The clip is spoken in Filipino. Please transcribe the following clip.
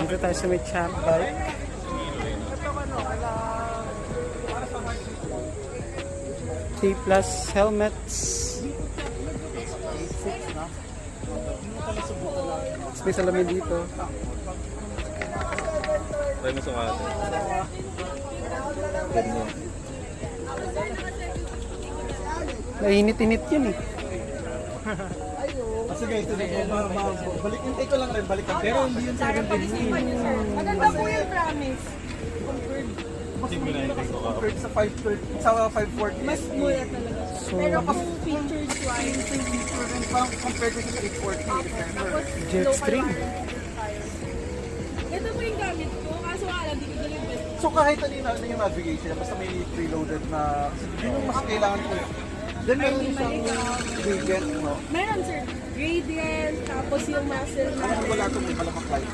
Dito tayo sa may champ bike. T plus helmets. May salamin dito. Try mo sukat. Mainit-init yun eh. Sige, ito na po. Balik, hintay ko lang rin, balik ka. Pero hindi yun 17. Maganda po yung promise. Compared sa 530, sa 540. Mas mura talaga. Pero kung features wise, Parang compared to sa 840. tapos Jet local stream. warranty tires. Ito po yung gamit ko, kaso alam, di ko deliver. So kahit ano yung navigation, basta may preloaded na, yun yung mas kailangan ko. Then meron isang gradient, no? Meron sir, gradient, tapos yung muscle na. Ano wala ito, may malamang light.